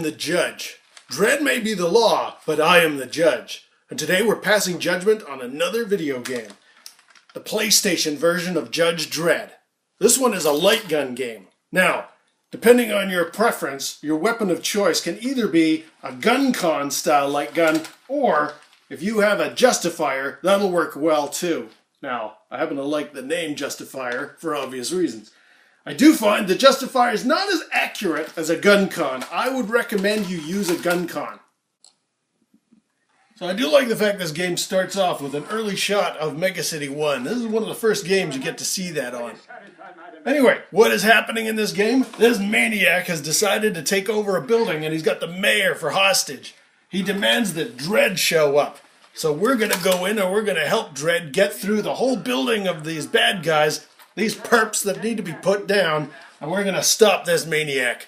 the judge. Dredd may be the law, but I am the judge. And today we're passing judgment on another video game. The PlayStation version of Judge Dredd. This one is a light gun game. Now, depending on your preference, your weapon of choice can either be a gun con style light gun, or if you have a justifier, that'll work well too. Now, I happen to like the name justifier for obvious reasons. I do find the justifier is not as accurate as a gun con. I would recommend you use a gun con. So I do like the fact this game starts off with an early shot of Mega City 1. This is one of the first games you get to see that on. Anyway, what is happening in this game? This maniac has decided to take over a building and he's got the mayor for hostage. He demands that Dredd show up. So we're going to go in and we're going to help Dredd get through the whole building of these bad guys, these perps that need to be put down, and we're going to stop this maniac.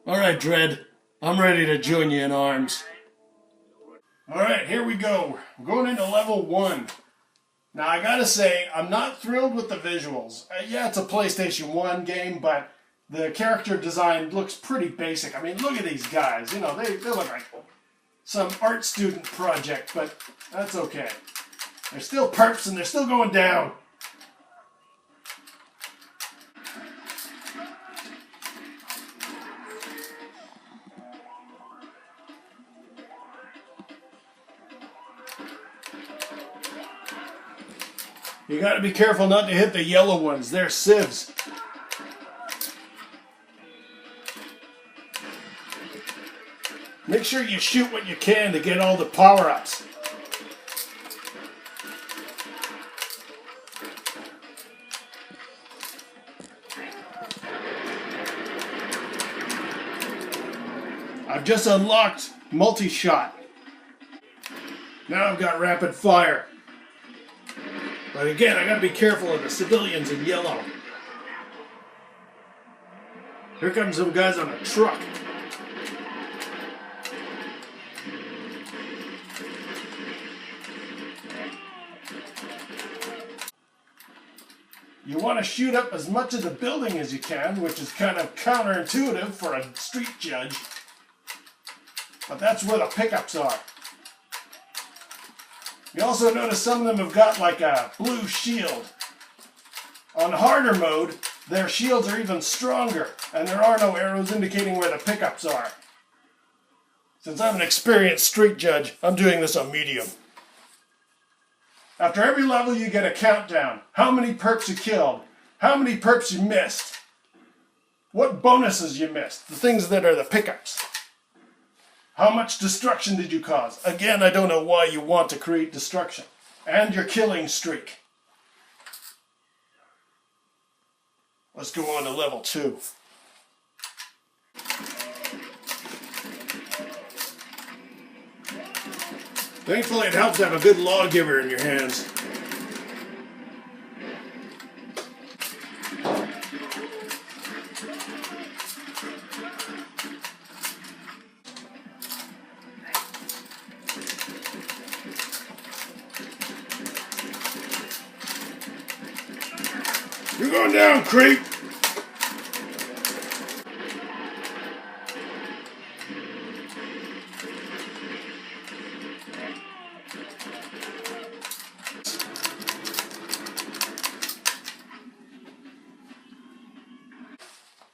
Alright, Dredd, I'm ready to join you in arms. Alright, here we go. We're going into level 1. Now, I gotta say, I'm not thrilled with the visuals. Yeah, it's a PlayStation 1 game, but the character design looks pretty basic. I mean, look at these guys. You know, they look like some art student project, but that's okay. They're still perps and they're still going down. You gotta be careful not to hit the yellow ones. They're sieves. Make sure you shoot what you can to get all the power-ups. I've just unlocked multi-shot. Now I've got rapid fire. But again, I gotta be careful of the civilians in yellow. Here comes some guys on a truck. You want to shoot up as much of the building as you can, which is kind of counterintuitive for a street judge. But that's where the pickups are. You also notice some of them have got like a blue shield. On harder mode, their shields are even stronger, and there are no arrows indicating where the pickups are. Since I'm an experienced street judge, I'm doing this on medium. After every level, you get a countdown. How many perps you killed, how many perps you missed, what bonuses you missed, the things that are the pickups. How much destruction did you cause? Again, I don't know why you want to create destruction. And your killing streak. Let's go on to level 2. Thankfully, it helps to have a good lawgiver in your hands. You're going down, creep!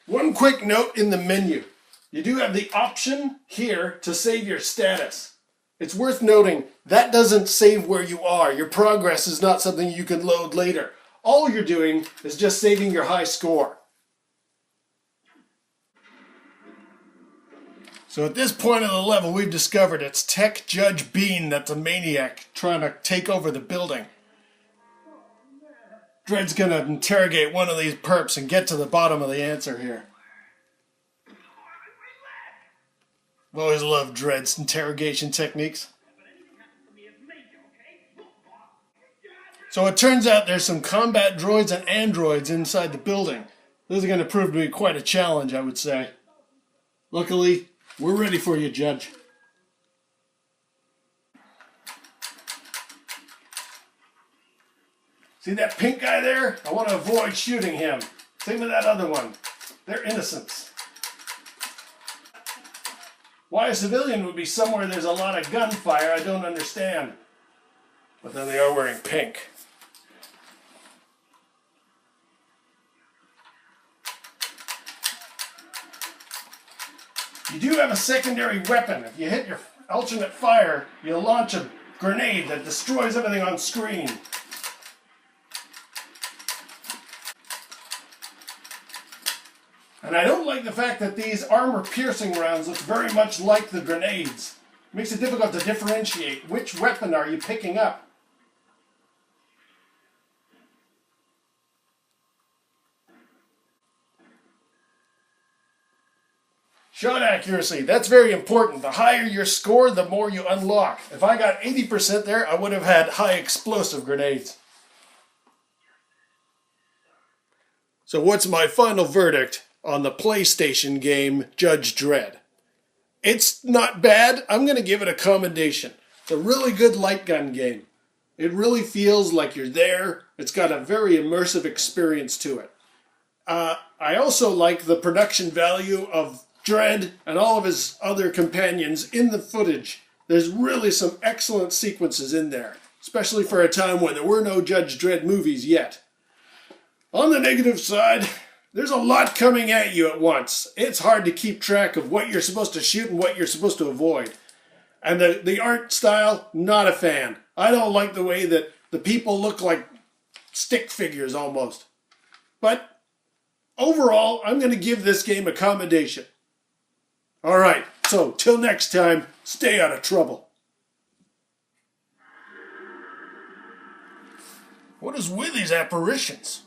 One quick note in the menu. You do have the option here to save your status. It's worth noting that doesn't save where you are. Your progress is not something you can load later. All you're doing is just saving your high score. So at this point of the level, we've discovered it's Tech Judge Bean that's a maniac trying to take over the building. Dredd's gonna interrogate one of these perps and get to the bottom of the answer here. I've always loved Dredd's interrogation techniques. So it turns out there's some combat droids and androids inside the building. This is going to prove to be quite a challenge, I would say. Luckily, we're ready for you, Judge. See that pink guy there? I want to avoid shooting him. Same with that other one. They're innocents. Why a civilian would be somewhere there's a lot of gunfire, I don't understand. But then they are wearing pink. You do have a secondary weapon. If you hit your alternate fire, you'll launch a grenade that destroys everything on screen. And I don't like the fact that these armor-piercing rounds look very much like the grenades. It makes it difficult to differentiate which weapon are you picking up. Shot accuracy, that's very important. The higher your score, the more you unlock. If I got 80% there, I would have had high explosive grenades. So what's my final verdict on the PlayStation game Judge Dredd? It's not bad. I'm going to give it a commendation. It's a really good light gun game. It really feels like you're there. It's got a very immersive experience to it. I also like the production value of Dredd and all of his other companions in the footage. There's really some excellent sequences in there, especially for a time when there were no Judge Dredd movies yet. On the negative side, there's a lot coming at you at once. It's hard to keep track of what you're supposed to shoot and what you're supposed to avoid. And the art style, not a fan. I don't like the way that the people look like stick figures almost. But overall, I'm going to give this game a commendation. Alright, so till next time, stay out of trouble. What is with these apparitions?